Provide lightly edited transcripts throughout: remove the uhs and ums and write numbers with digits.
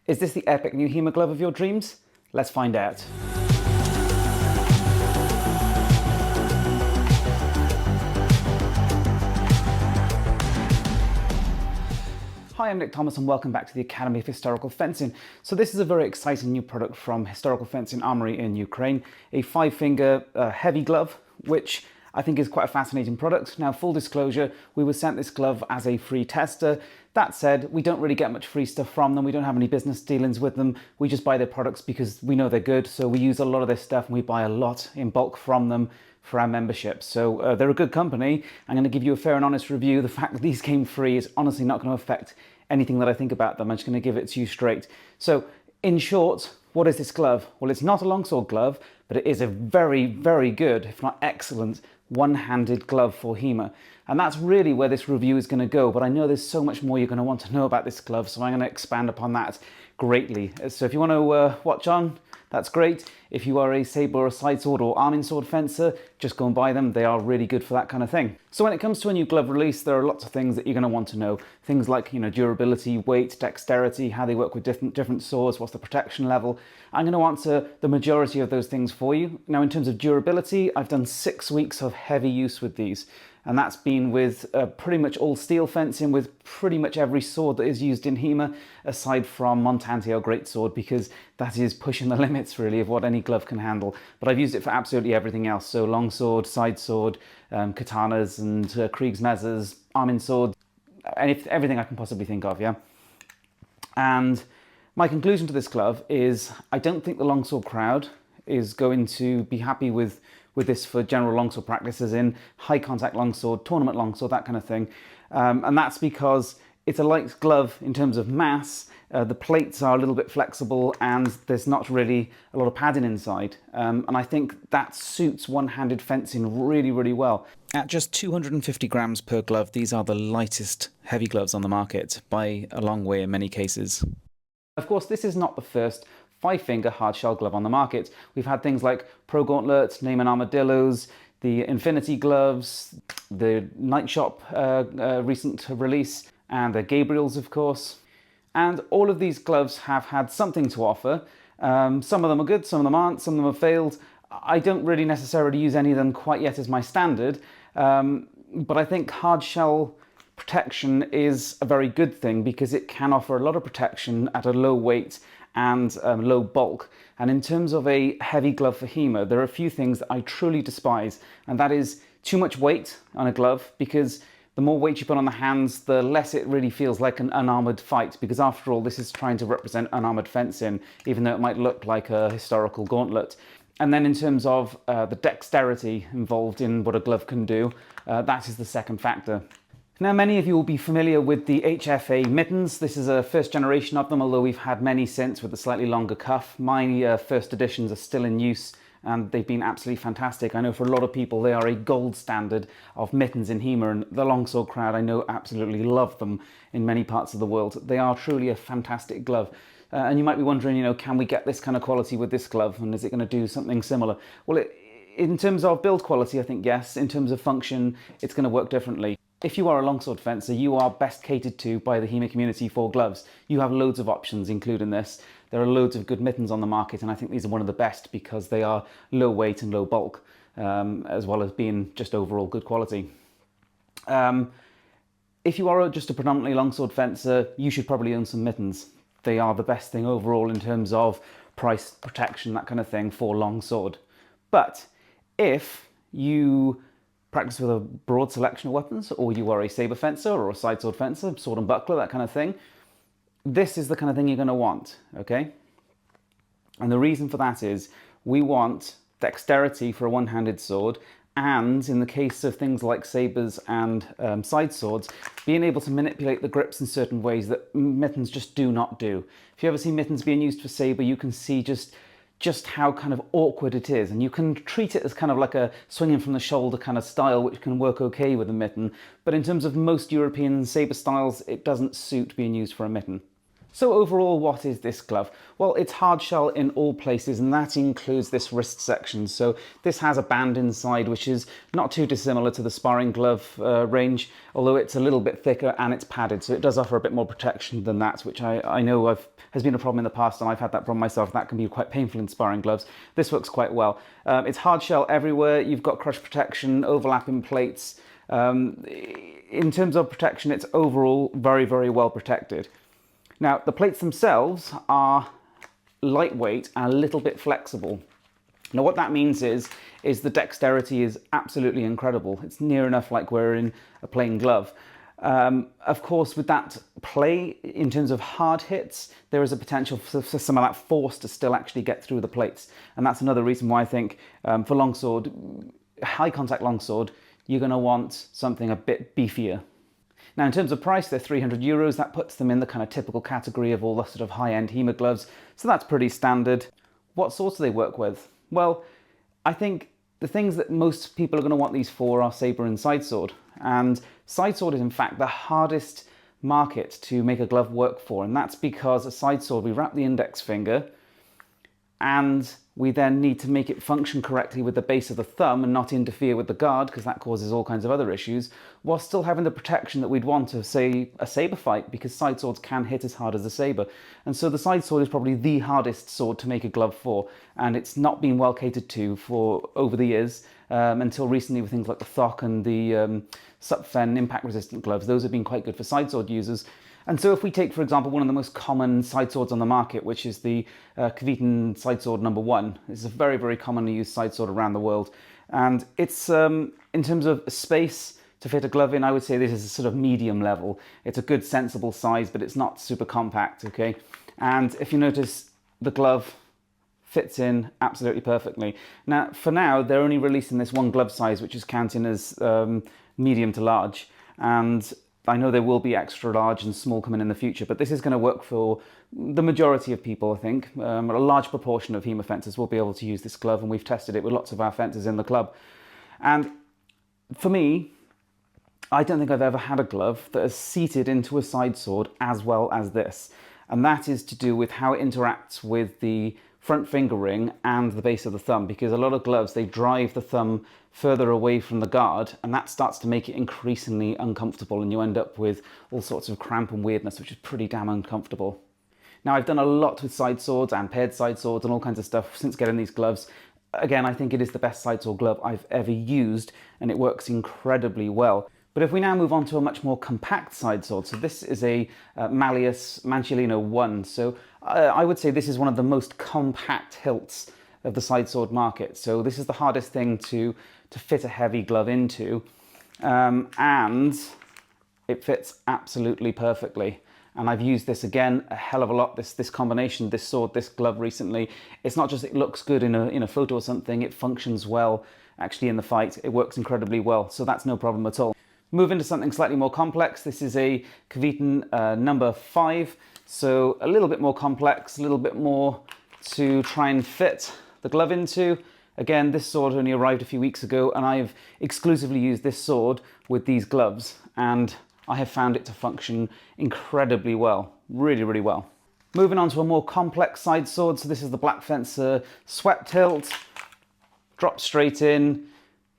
Is this the epic new HEMA glove of your dreams? Let's find out. Hi, I'm Nick Thomas and welcome back to the Academy of Historical Fencing. So this is a very exciting new product from Historical Fencing Armory in Ukraine, a 5-finger heavy glove, which I think is quite a fascinating product. Now, full disclosure, we were sent this glove as a free tester. That said, we don't really get much free stuff from them. We don't have any business dealings with them. We just buy their products because we know they're good. So we use a lot of their stuff and we buy a lot in bulk from them for our membership. So they're a good company. I'm going to give you a fair and honest review. The fact that these came free is honestly not going to affect anything that I think about them. I'm just going to give it to you straight. So in short, what is this glove? Well, it's not a longsword glove, but it is a very, very good, if not excellent, one-handed glove for HEMA. And that's really where this review is going to go. But I know there's so much more you're going to want to know about this glove, so I'm going to expand upon that greatly. So if you want to watch on, that's great. If you are a saber or a side sword or arming sword fencer, just go and buy them. They are really good for that kind of thing. So when it comes to a new glove release, there are lots of things that you're going to want to know. Things like, durability, weight, dexterity, how they work with different swords, what's the protection level. I'm going to answer the majority of those things for you. Now, in terms of durability, I've done 6 weeks of heavy use with these. And that's been with pretty much all steel fencing, with pretty much every sword that is used in HEMA, aside from Montante or Greatsword, because that is pushing the limits really of what any glove can handle. But I've used it for absolutely everything else. So longsword, side sword, katanas and Kriegsmessers, arming sword, everything I can possibly think of, yeah? And my conclusion to this glove is I don't think the longsword crowd is going to be happy with this for general longsword practices in high contact longsword, tournament longsword, that kind of thing. And that's because it's a light glove in terms of mass. The plates are a little bit flexible and there's not really a lot of padding inside. And I think that suits one-handed fencing really, really well. At just 250 grams per glove, these are the lightest heavy gloves on the market by a long way in many cases. Of course, this is not the first 5-finger hard-shell glove on the market. We've had things like Pro Gauntlet, Neyman Armadillos, the Infinity gloves, the Night Shop recent release, and the Gabriels, of course. And all of these gloves have had something to offer. Some of them are good, some of them aren't, some of them have failed. I don't really necessarily use any of them quite yet as my standard, but I think hard-shell protection is a very good thing because it can offer a lot of protection at a low weight and low bulk. And in terms of a heavy glove for HEMA, there are a few things that I truly despise, and that is too much weight on a glove, because the more weight you put on the hands, the less it really feels like an unarmored fight, because after all, this is trying to represent unarmored fencing, even though it might look like a historical gauntlet. And then in terms of the dexterity involved in what a glove can do, that is the second factor. Now, many of you will be familiar with the HFA mittens. This is a first generation of them, although we've had many since with a slightly longer cuff. My first editions are still in use and they've been absolutely fantastic. I know for a lot of people they are a gold standard of mittens in HEMA, and the longsword crowd I know absolutely love them in many parts of the world. They are truly a fantastic glove. And you might be wondering, can we get this kind of quality with this glove, and is it going to do something similar? Well, in terms of build quality, I think yes. In terms of function, it's going to work differently. If you are a longsword fencer, you are best catered to by the HEMA community for gloves. You have loads of options, including this. There are loads of good mittens on the market, and I think these are one of the best because they are low weight and low bulk, as well as being just overall good quality. If you are just a predominantly longsword fencer, you should probably own some mittens. They are the best thing overall in terms of price, protection, that kind of thing for longsword. But if you practice with a broad selection of weapons, or you are a saber fencer or a side sword fencer, sword and buckler, that kind of thing, this is the kind of thing you're going to want, okay? And the reason for that is we want dexterity for a one-handed sword, and in the case of things like sabers and side swords, being able to manipulate the grips in certain ways that mittens just do not do. If you ever see mittens being used for saber, you can see just how kind of awkward it is, and you can treat it as kind of like a swinging from the shoulder kind of style, which can work okay with a mitten, but in terms of most European saber styles, it doesn't suit being used for a mitten. So overall, what is this glove? Well, it's hard shell in all places, and that includes this wrist section. So this has a band inside, which is not too dissimilar to the sparring glove range, although it's a little bit thicker and it's padded. So it does offer a bit more protection than that, which I know has been a problem in the past, and I've had that problem myself. That can be quite painful in sparring gloves. This works quite well. It's hard shell everywhere. You've got crush protection, overlapping plates. In terms of protection, it's overall very, very well protected. Now, the plates themselves are lightweight and a little bit flexible. Now, what that means is the dexterity is absolutely incredible. It's near enough like we're in a plain glove. Of course, with that play, in terms of hard hits, there is a potential for some of that force to still actually get through the plates. And that's another reason why I think for longsword, high contact longsword, you're going to want something a bit beefier. Now, in terms of price, they're €300. That puts them in the kind of typical category of all the sort of high-end HEMA gloves. So that's pretty standard. What swords do they work with? Well, I think the things that most people are going to want these for are saber and side sword. And side sword is, in fact, the hardest market to make a glove work for. And that's because a side sword, we wrap the index finger, and we then need to make it function correctly with the base of the thumb and not interfere with the guard, because that causes all kinds of other issues, while still having the protection that we'd want of, say, a saber fight, because side swords can hit as hard as a saber. And so the side sword is probably the hardest sword to make a glove for, and it's not been well catered to for over the years, until recently with things like the Thock and the Supfen impact-resistant gloves. Those have been quite good for side sword users. And so if we take, for example, one of the most common side swords on the market, which is the Kveiten side sword number 1. It's a very, very commonly used side sword around the world. And it's, in terms of space to fit a glove in, I would say this is a sort of medium level. It's a good, sensible size, but it's not super compact, okay? And if you notice, the glove fits in absolutely perfectly. Now, for now, they're only releasing this one glove size, which is counting as medium to large. And I know there will be extra large and small coming in the future, but this is going to work for the majority of people, I think. A large proportion of HEMA fencers will be able to use this glove, and we've tested it with lots of our fencers in the club. And for me, I don't think I've ever had a glove that is seated into a side sword as well as this. And that is to do with how it interacts with the front finger ring and the base of the thumb, because a lot of gloves, they drive the thumb further away from the guard, and that starts to make it increasingly uncomfortable, and you end up with all sorts of cramp and weirdness, which is pretty damn uncomfortable. Now, I've done a lot with side swords and paired side swords and all kinds of stuff since getting these gloves. Again, I think it is the best side sword glove I've ever used, and it works incredibly well. But if we now move on to a much more compact side sword, so this is a Malleus Manciolino 1, so I would say this is one of the most compact hilts of the side sword market. So this is the hardest thing to fit a heavy glove into, and it fits absolutely perfectly. And I've used this again a hell of a lot, this combination, this sword, this glove recently. It's not just it looks good in a photo or something, it functions well actually in the fight. It works incredibly well, so that's no problem at all. Move into something slightly more complex. This is a Kveiten number 5, so a little bit more complex, a little bit more to try and fit the glove into. Again, this sword only arrived a few weeks ago, and I've exclusively used this sword with these gloves, and I have found it to function incredibly well, really, really well. Moving on to a more complex side sword, so this is the Black Fencer Swept Hilt. Drops straight in,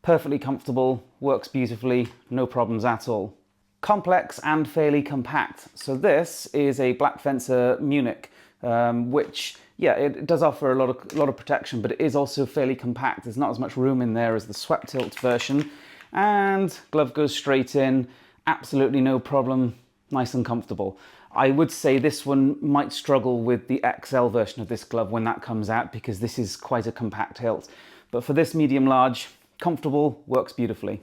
perfectly comfortable, works beautifully, no problems at all. Complex and fairly compact. So this is a Black Fencer Munich, which, yeah, it does offer a lot of protection, but it is also fairly compact. There's not as much room in there as the Swept Hilt version. And glove goes straight in, absolutely no problem, nice and comfortable. I would say this one might struggle with the XL version of this glove when that comes out, because this is quite a compact hilt. But for this medium-large, comfortable, works beautifully.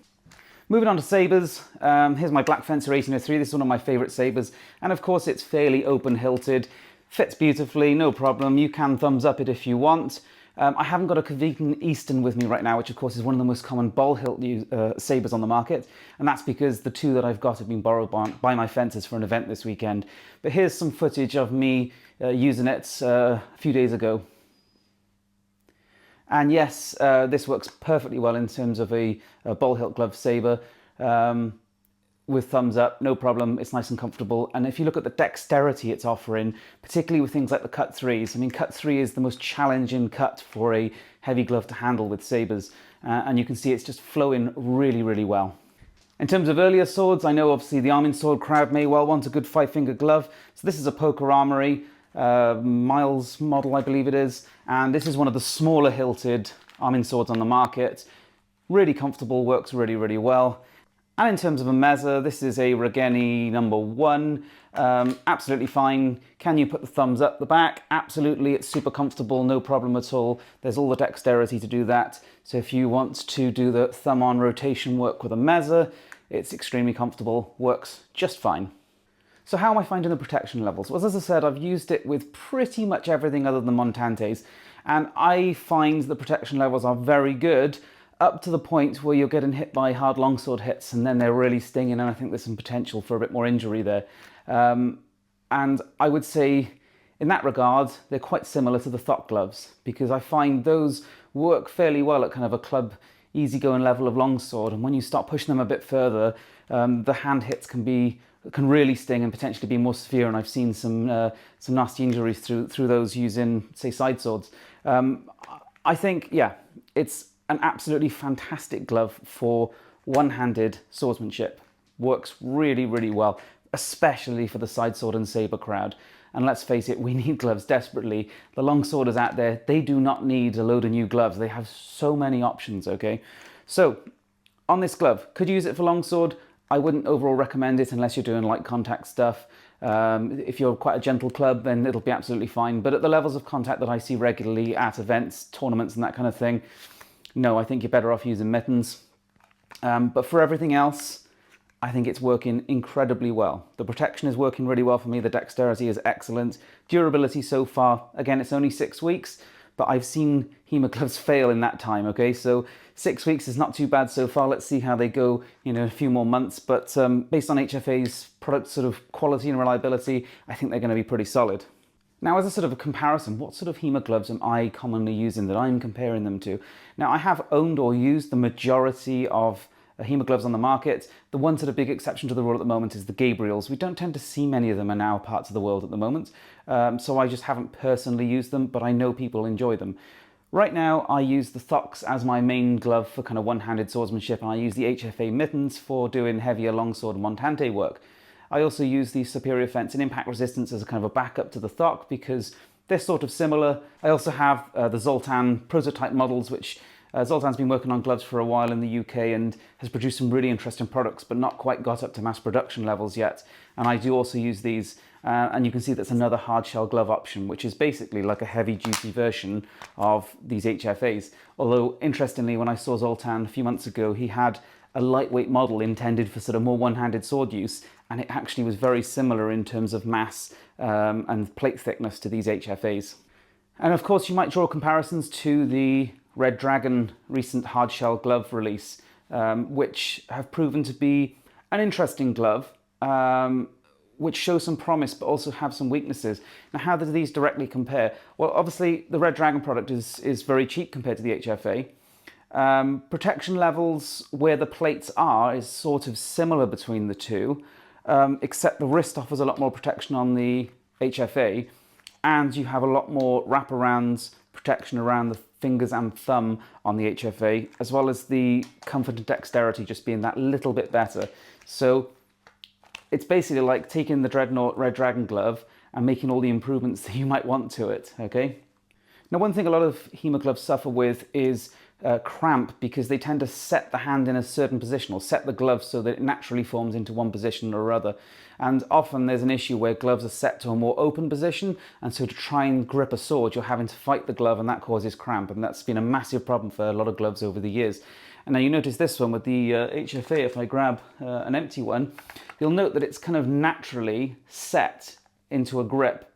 Moving on to sabers, here's my Black Fencer 1803. This is one of my favourite sabers, and of course it's fairly open-hilted, fits beautifully, no problem. You can thumbs up it if you want. I haven't got a Kveiten Eastern with me right now, which of course is one of the most common ball hilt sabers on the market, and that's because the two that I've got have been borrowed by my fencers for an event this weekend. But here's some footage of me using it a few days ago. And yes, this works perfectly well in terms of a ball hilt glove saber. with thumbs up, no problem, it's nice and comfortable. And if you look at the dexterity it's offering, particularly with things like the cut threes, I mean, cut three is the most challenging cut for a heavy glove to handle with sabers. And you can see it's just flowing really, really well. In terms of earlier swords, I know obviously the Armin sword crowd may well want a good 5-finger glove. So this is a Poker Armory, Miles model, I believe it is. And this is one of the smaller hilted Armin swords on the market. Really comfortable, works really, really well. And in terms of a measure, this is a Regeni #1. Absolutely fine. Can you put the thumbs up the back? Absolutely, it's super comfortable, no problem at all. There's all the dexterity to do that. So if you want to do the thumb on rotation work with a measure, it's extremely comfortable, works just fine. So how am I finding the protection levels? Well, as I said, I've used it with pretty much everything other than Montantes, and I find the protection levels are very good, up to the point where you're getting hit by hard longsword hits and then they're really stinging, and I think there's some potential for a bit more injury there. And I would say in that regard, they're quite similar to the Thock gloves, because I find those work fairly well at kind of a club easygoing level of longsword, and when you start pushing them a bit further, the hand hits can really sting and potentially be more severe, and I've seen some nasty injuries through those using, say, side swords. I think, yeah, it's an absolutely fantastic glove for one-handed swordsmanship. Works really, really well, especially for the side sword and saber crowd. And let's face it, we need gloves desperately. The longsworders out there, they do not need a load of new gloves. They have so many options, okay? So, on this glove, could you use it for longsword? I wouldn't overall recommend it unless you're doing light contact stuff. If you're quite a gentle club, then it'll be absolutely fine. But at the levels of contact that I see regularly at events, tournaments and that kind of thing, no, I think you're better off using mittens. But for everything else, I think it's working incredibly well. The protection is working really well for me. The dexterity is excellent. Durability so far, again, it's only 6 weeks, but I've seen HEMA gloves fail in that time, okay? So 6 weeks is not too bad so far. Let's see how they go, in a few more months. But based on HFA's product sort of quality and reliability, I think they're going to be pretty solid. Now, as a sort of a comparison, what sort of HEMA gloves am I commonly using that I'm comparing them to? Now, I have owned or used the majority of HEMA gloves on the market. The one sort of big exception to the rule at the moment is the Gabriels. We don't tend to see many of them in our parts of the world at the moment, so I just haven't personally used them, but I know people enjoy them. Right now, I use the Thocks as my main glove for kind of one-handed swordsmanship, and I use the HFA mittens for doing heavier longsword and montante work. I also use the Superior Fence and Impact Resistance as a kind of a backup to the Thock because they're sort of similar. I also have the Zoltan prototype models, which Zoltan's been working on gloves for a while in the UK and has produced some really interesting products, but not quite got up to mass production levels yet. And I do also use these, and you can see that's another hard shell glove option, which is basically like a heavy duty version of these HFAs. Although, interestingly, when I saw Zoltan a few months ago, he had a lightweight model intended for sort of more one-handed sword use, and it actually was very similar in terms of mass and plate thickness to these HFAs. And of course, you might draw comparisons to the Red Dragon recent hard shell glove release, which have proven to be an interesting glove, which show some promise but also have some weaknesses. Now, how do these directly compare? Well, obviously, the Red Dragon product is very cheap compared to the HFA. Protection levels where the plates are is sort of similar between the two, except the wrist offers a lot more protection on the HFA, and you have a lot more wraparounds protection around the fingers and thumb on the HFA, as well as the comfort and dexterity just being that little bit better. So it's basically like taking the Dreadnought Red Dragon glove and making all the improvements that you might want to it, okay? Now, one thing a lot of HEMA gloves suffer with is cramp, because they tend to set the hand in a certain position or set the glove so that it naturally forms into one position or other. And often there's an issue where gloves are set to a more open position, and so to try and grip a sword, you're having to fight the glove, and that causes cramp, and that's been a massive problem for a lot of gloves over the years. And now you notice this one with the HFA, if I grab an empty one, you'll note that it's kind of naturally set into a grip.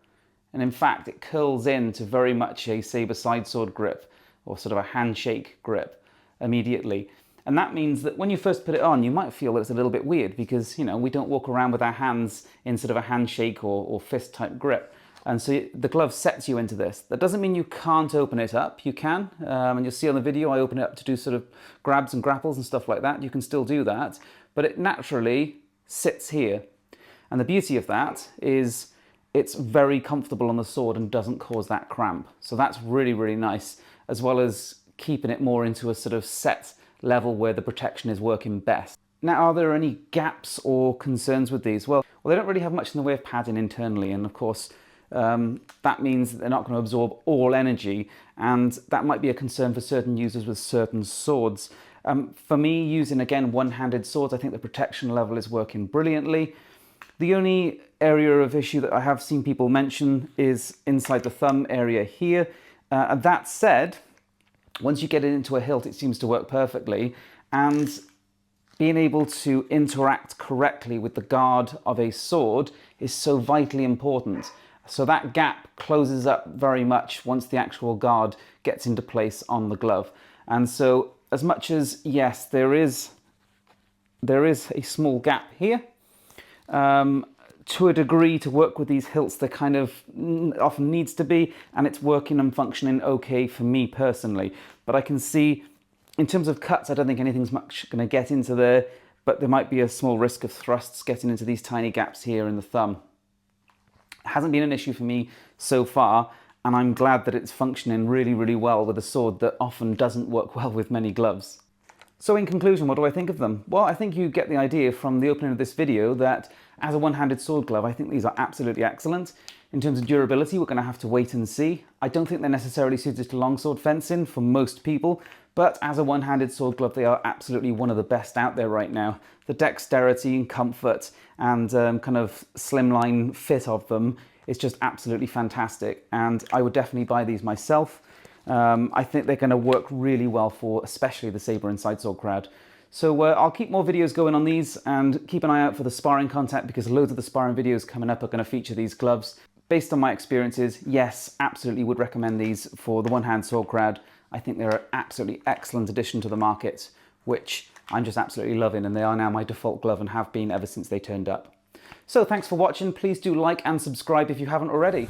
And in fact, it curls into very much a Saber side sword grip, or sort of a handshake grip immediately. And that means that when you first put it on, you might feel that it's a little bit weird because, we don't walk around with our hands in sort of a handshake or fist type grip. And so the glove sets you into this. That doesn't mean you can't open it up. You can, and you'll see on the video, I open it up to do sort of grabs and grapples and stuff like that. You can still do that, but it naturally sits here. And the beauty of that is it's very comfortable on the sword and doesn't cause that cramp. So that's really, really nice, as well as keeping it more into a sort of set level where the protection is working best. Now, are there any gaps or concerns with these? Well, they don't really have much in the way of padding internally, and of course, that means that they're not going to absorb all energy, and that might be a concern for certain users with certain swords. For me, using, again, one-handed swords, I think the protection level is working brilliantly. The only area of issue that I have seen people mention is inside the thumb area here. That said, once you get it into a hilt, it seems to work perfectly, and being able to interact correctly with the guard of a sword is so vitally important. So that gap closes up very much once the actual guard gets into place on the glove. And so as much as, yes, there is a small gap here, to a degree, to work with these hilts, there kind of often needs to be, and it's working and functioning okay for me personally. But I can see, in terms of cuts, I don't think anything's much going to get into there, but there might be a small risk of thrusts getting into these tiny gaps here in the thumb. It hasn't been an issue for me so far, and I'm glad that it's functioning really, really well with a sword that often doesn't work well with many gloves. So in conclusion, what do I think of them? Well, I think you get the idea from the opening of this video that as a one-handed sword glove, I think these are absolutely excellent. In terms of durability, we're going to have to wait and see. I don't think they're necessarily suited to longsword fencing for most people, but as a one-handed sword glove, they are absolutely one of the best out there right now. The dexterity and comfort and kind of slimline fit of them is just absolutely fantastic, and I would definitely buy these myself. I think they're going to work really well for especially the Saber and sidesword crowd. So I'll keep more videos going on these, and keep an eye out for the sparring content, because loads of the sparring videos coming up are going to feature these gloves. Based on my experiences, yes, absolutely would recommend these for the one-hand sword crowd. I think they're an absolutely excellent addition to the market, which I'm just absolutely loving, and they are now my default glove and have been ever since they turned up. So thanks for watching. Please do like and subscribe if you haven't already.